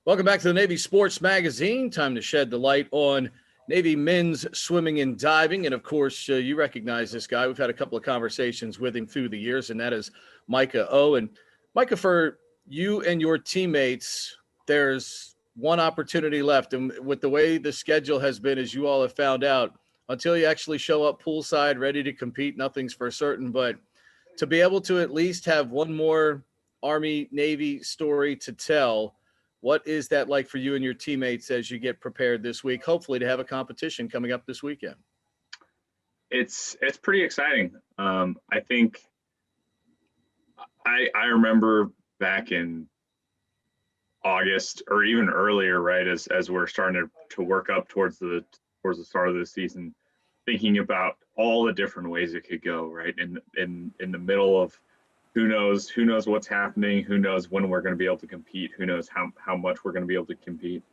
Welcome back to the Navy Sports Magazine. Time to shed the light on Navy men's swimming and diving. And, of course, you recognize this guy. We've had a couple of conversations with him through the years, and that is Micah Oh. And, Micah, for you and your teammates, there's one opportunity left. And with the way the schedule has been, as you all have found out, until you actually show up poolside ready to compete, nothing's for certain. But to be able to at least have one more Army-Navy story to tell, what is that like for you and your teammates as you get prepared this week, hopefully to have a competition coming up this weekend? It's pretty exciting. I think I remember back in August or even earlier, right, as we're starting to work up towards the start of the season, thinking about all the different ways it could go, right? In the middle of who knows what's happening, who knows when we're going to be able to compete, who knows how much we're going to be able to compete.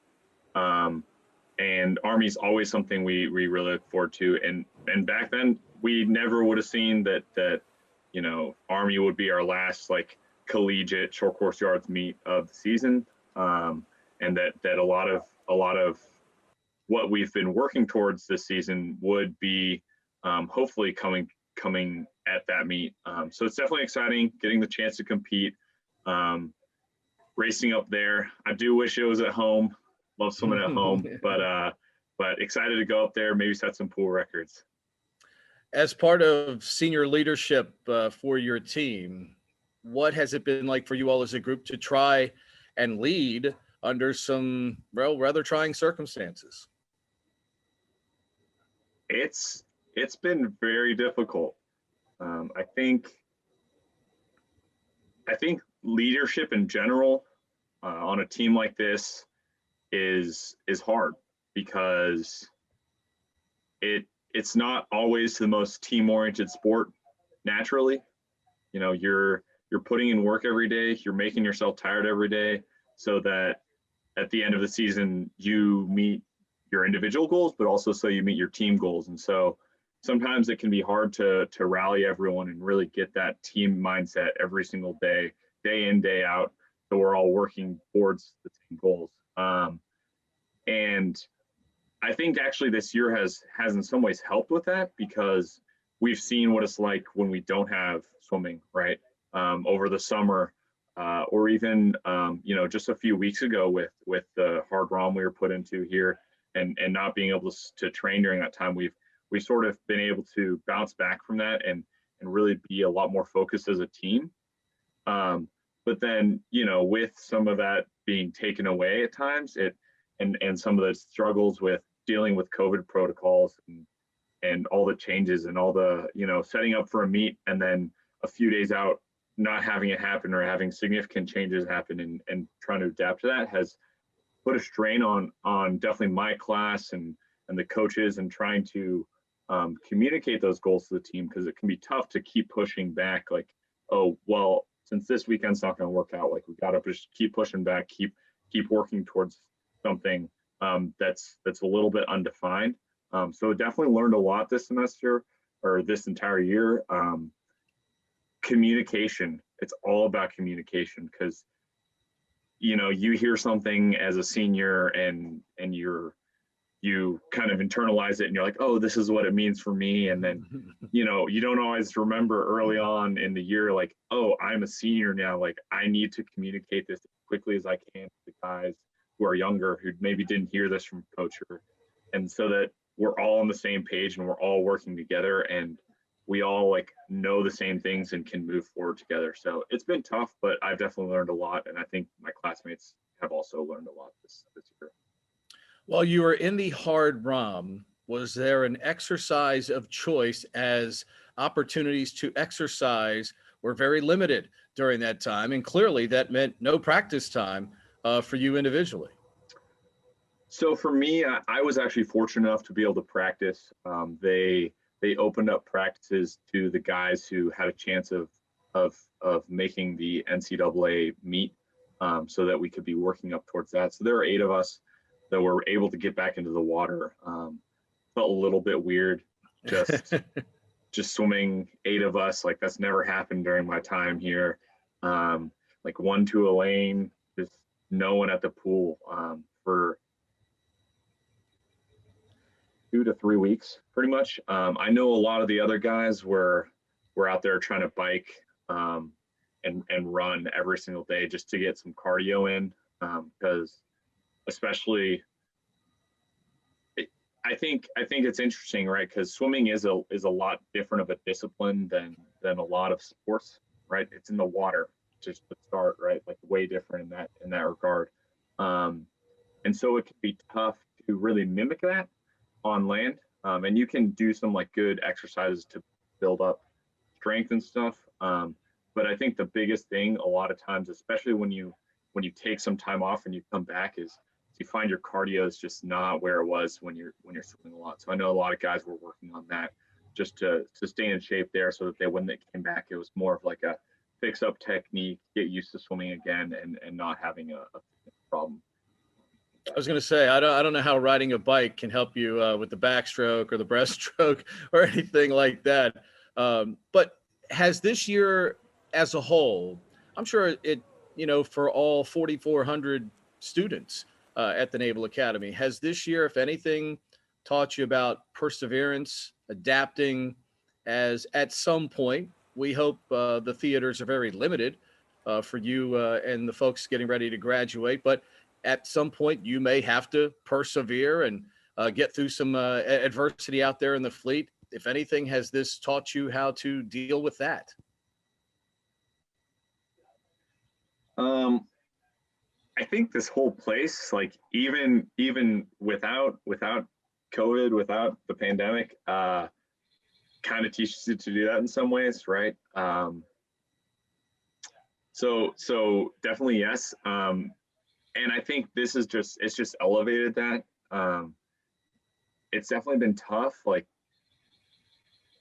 And Army's always something we really look forward to. And back then we never would have seen that Army would be our last like collegiate short course yards meet of the season. And that a lot of what we've been working towards this season would be hopefully coming at that meet. So it's definitely exciting getting the chance to compete, racing up there. I do wish it was at home. Love swimming at home, but excited to go up there, maybe set some pool records. As part of senior leadership for your team, what has it been like for you all as a group to try and lead under some rather trying circumstances? It's been very difficult. I think leadership in general on a team like this is hard because it's not always the most team-oriented sport naturally. You're putting in work every day, you're making yourself tired every day so that at the end of the season you meet your individual goals, but also so you meet your team goals. And so sometimes it can be hard to rally everyone and really get that team mindset every single day in, day out, so we're all working towards the same goals. And I think actually this year has in some ways helped with that because we've seen what it's like when we don't have swimming, right? Over the summer, or even just a few weeks ago with the hard ROM we were put into here and not being able to train during that time, we've sort of been able to bounce back from that and really be a lot more focused as a team. But then, with some of that being taken away at times, and some of the struggles with dealing with COVID protocols and all the changes and all the, setting up for a meet and then a few days out, not having it happen or having significant changes happen and trying to adapt to that has put a strain on definitely my class and the coaches and trying to communicate those goals to the team, because it can be tough to keep pushing back like, oh, well, since this weekend's not going to work out, like we got to just keep pushing back, keep working towards something that's a little bit undefined. So definitely learned a lot this semester or this entire year. Communication, it's all about communication, because you hear something as a senior and you kind of internalize it and you're like, oh, this is what it means for me. And then, you don't always remember early on in the year, like, oh, I'm a senior now. Like I need to communicate this as quickly as I can to the guys who are younger, who maybe didn't hear this from coach, and so that we're all on the same page and we're all working together and we all like know the same things and can move forward together. So it's been tough, but I've definitely learned a lot. And I think my classmates have also learned a lot this year. While you were in the hard ROM, was there an exercise of choice, as opportunities to exercise were very limited during that time? And clearly that meant no practice time for you individually. So for me, I was actually fortunate enough to be able to practice. They opened up practices to the guys who had a chance of making the NCAA meet, so that we could be working up towards that. So there were 8 of us that were able to get back into the water. Felt a little bit weird, just swimming 8 of us. Like that's never happened during my time here. Like 1 to a lane, just no one at the pool for 2 to 3 weeks, pretty much. I know a lot of the other guys were out there trying to bike and run every single day just to get some cardio in, because especially I think it's interesting, right? Because swimming is a lot different of a discipline than a lot of sports, right? It's in the water just to start, right? Like way different in that regard. Um, and so it can be tough to really mimic that on land. And you can do some like good exercises to build up strength and stuff. But I think the biggest thing a lot of times, especially when you take some time off and you come back, is you find your cardio is just not where it was when you're swimming a lot. So I know a lot of guys were working on that just to stay in shape there, so that when they came back, it was more of like a fix up technique, get used to swimming again, and not having a problem. I was going to say, I don't know how riding a bike can help you with the backstroke or the breaststroke or anything like that. But has this year as a whole, I'm sure it, for all 4,400 students at the Naval Academy, has this year, if anything, taught you about perseverance, adapting, as at some point, we hope the theaters are very limited for you and the folks getting ready to graduate, but at some point you may have to persevere and get through some adversity out there in the fleet. If anything, has this taught you how to deal with that? Um, I think this whole place, like even without COVID, without the pandemic, kind of teaches you to do that in some ways, right? So definitely yes. And I think this is it's just elevated that. It's definitely been tough. Like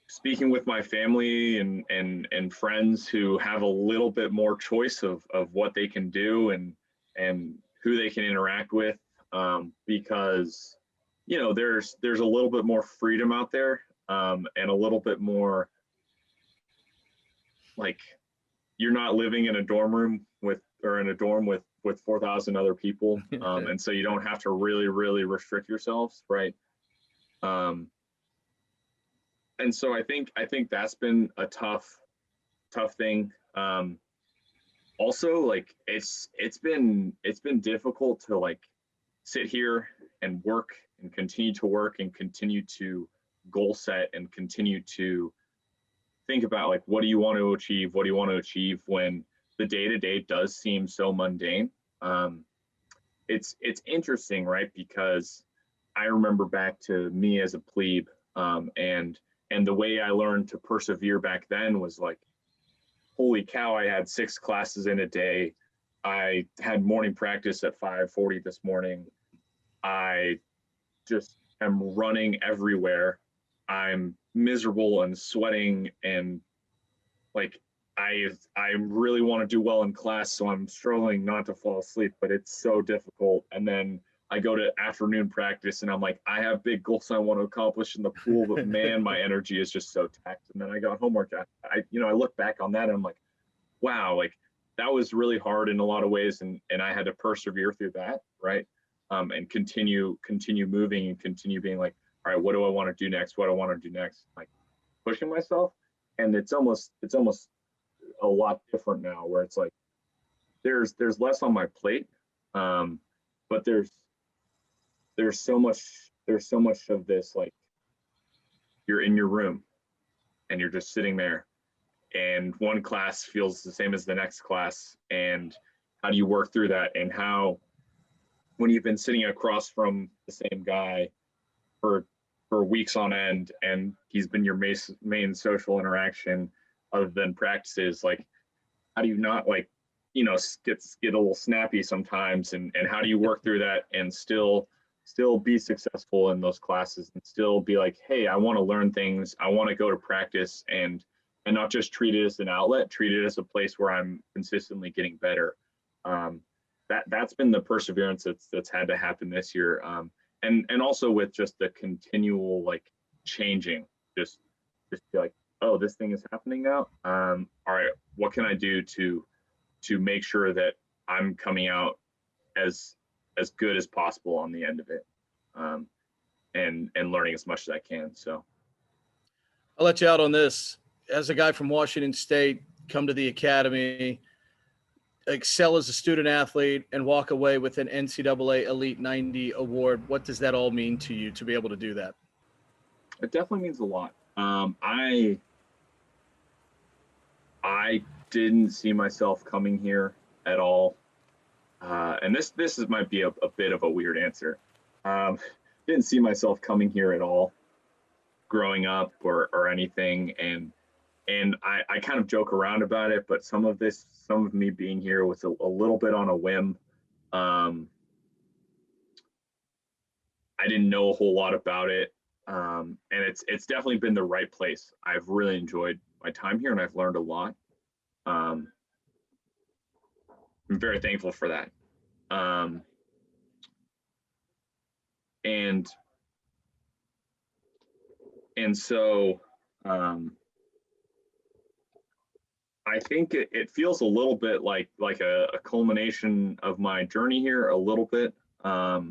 speaking with my family and friends who have a little bit more choice of what they can do and who they can interact with, because there's a little bit more freedom out there, and a little bit more like you're not living in a dorm room or in a dorm with 4,000 other people, and so you don't have to really restrict yourselves, right? And so I think that's been a tough thing. Also, like it's been difficult to like sit here and work and continue to work and continue to goal set and continue to think about like what do you want to achieve when the day to day does seem so mundane. It's interesting, right? Because I remember back to me as a plebe, and the way I learned to persevere back then was like, holy cow, I had 6 classes in a day. I had morning practice at 5:40 this morning. I just am running everywhere. I'm miserable and sweating, and like I really want to do well in class, so I'm struggling not to fall asleep, but it's so difficult. And then I go to afternoon practice and I'm like, I have big goals I want to accomplish in the pool, but man, my energy is just so taxed. And then I got homework. I look back on that and I'm like, wow, like that was really hard in a lot of ways. And I had to persevere through that. Right. And continue moving and continue being like, all right, what do I want to do next? What do I want to do next? Like pushing myself. And it's almost a lot different now where it's like, there's less on my plate. But there's so much of this, like you're in your room and you're just sitting there and one class feels the same as the next class, and how do you work through that, and how when you've been sitting across from the same guy for weeks on end and he's been your main social interaction other than practices, like how do you not like get a little snappy sometimes, and how do you work through that and still be successful in those classes and still be like, hey, I want to learn things, I want to go to practice, and not just treat it as an outlet, treat it as a place where I'm consistently getting better. That's been the perseverance that's had to happen this year, and also with just the continual like changing, just be like, oh, this thing is happening now, all right, what can I do to make sure that I'm coming out as good as possible on the end of it, and learning as much as I can. So I'll let you out on this. As a guy from Washington State, come to the academy, excel as a student athlete, and walk away with an NCAA Elite 90 award. What does that all mean to you to be able to do that? it definitely means a lot. I didn't see myself coming here at all. And this might be a bit of a weird answer. Didn't see myself coming here at all growing up or anything. And I kind of joke around about it, but some of me being here was a little bit on a whim. I didn't know a whole lot about it. And it's definitely been the right place. I've really enjoyed my time here and I've learned a lot. I'm very thankful for that. And so I think it feels a little bit like a culmination of my journey here a little bit. I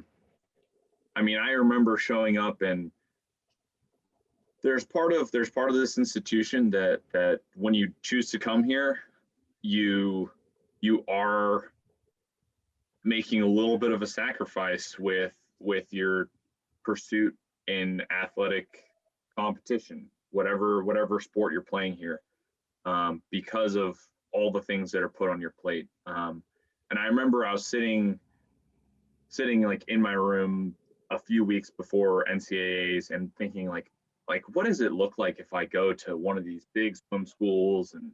mean, I remember showing up and there's part of this institution that when you choose to come here, you are making a little bit of a sacrifice with your pursuit in athletic competition, whatever sport you're playing here, because of all the things that are put on your plate. And I remember I was sitting like in my room a few weeks before NCAAs and thinking like what does it look like if I go to one of these big swim schools? And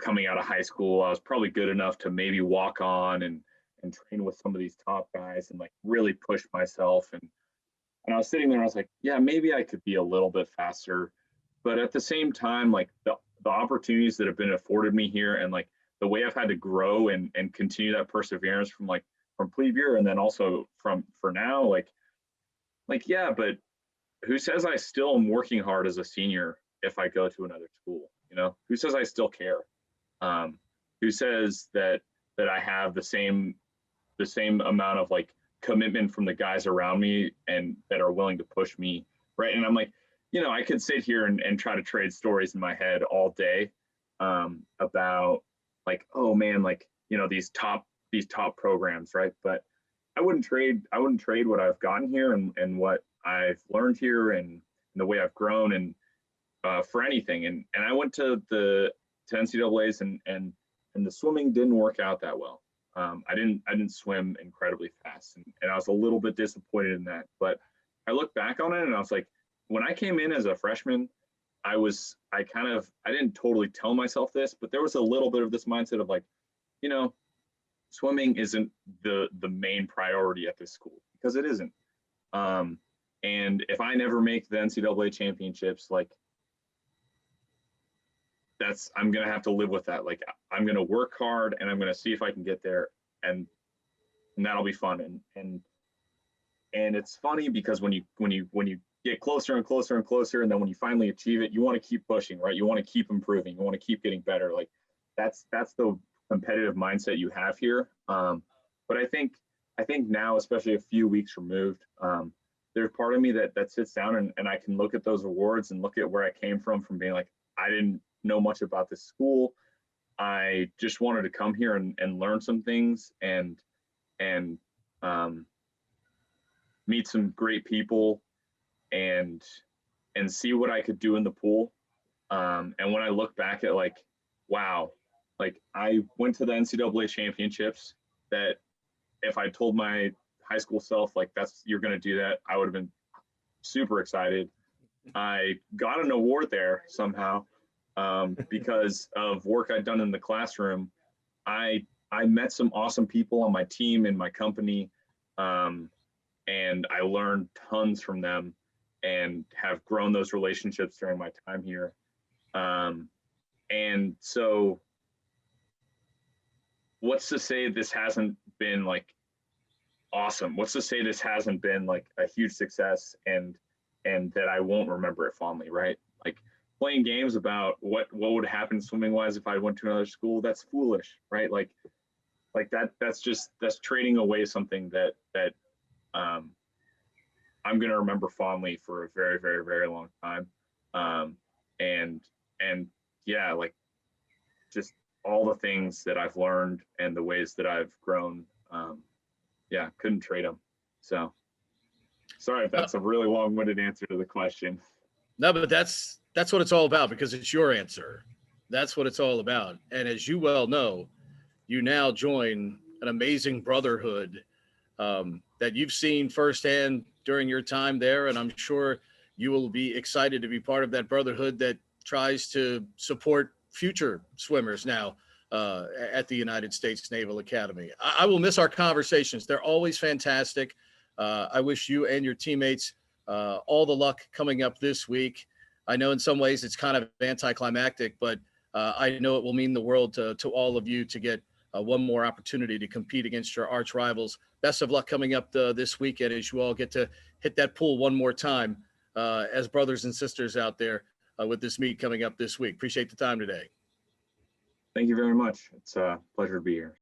coming out of high school, I was probably good enough to maybe walk on and train with some of these top guys and like really push myself. And I was sitting there and I was like, yeah, maybe I could be a little bit faster. But at the same time, like the opportunities that have been afforded me here and like the way I've had to grow and continue that perseverance from plebe year and then also for now, like yeah, but who says I still am working hard as a senior if I go to another school? Who says I still care? Who says that I have the same amount of like commitment from the guys around me and that are willing to push me, right? And I'm like, I could sit here and try to trade stories in my head all day about like, oh man, like these top programs, right? But I wouldn't trade what I've gotten here and what I've learned here and the way I've grown and for anything. And I went to NCAAs and the swimming didn't work out that well. I didn't swim incredibly fast and I was a little bit disappointed in that. But I look back on it and I was like, when I came in as a freshman, I didn't totally tell myself this, but there was a little bit of this mindset of like, swimming isn't the main priority at this school because it isn't. And if I never make the NCAA championships, like I'm going to have to live with that. Like I'm going to work hard and I'm going to see if I can get there and that'll be fun. And it's funny because when you get closer and closer and closer, and then when you finally achieve it, you want to keep pushing, right? You want to keep improving. You want to keep getting better. Like that's the competitive mindset you have here. But I think now, especially a few weeks removed, there's part of me that sits down and I can look at those awards and look at where I came from being like, I didn't know much about this school. I just wanted to come here and learn some things and meet some great people and see what I could do in the pool. And when I look back at like, wow, like I went to the NCAA championships that if I told my high school self, like you're going to do that, I would have been super excited. I got an award there somehow because of work I'd done in the classroom. I met some awesome people on my team and my company, and I learned tons from them and have grown those relationships during my time here. And so what's to say this hasn't been like awesome? What's to say this hasn't been like a huge success and that I won't remember it fondly, right? Like playing games about what would happen swimming wise if I went to another school, that's foolish, right? Like like that's trading away something that um, I'm going to remember fondly for a very, very, very long time. Um, and, and yeah, like just all the things that I've learned and the ways that I've grown. Yeah, couldn't trade them. So sorry if Uh, that's a really long-winded answer to the question. no, but that's what it's all about, because it's your answer. That's what it's all about. And as you well know, you now join an amazing brotherhood that you've seen firsthand during your time there. And I'm sure you will be excited to be part of that brotherhood that tries to support future swimmers now at the United States Naval Academy. I will miss our conversations. They're always fantastic. I wish you and your teammates all the luck coming up this week. I know in some ways it's kind of anticlimactic, but I know it will mean the world to all of you to get one more opportunity to compete against your arch rivals. Best of luck coming up this weekend as you all get to hit that pool one more time as brothers and sisters out there with this meet coming up this week. Appreciate the time today. Thank you very much. It's a pleasure to be here.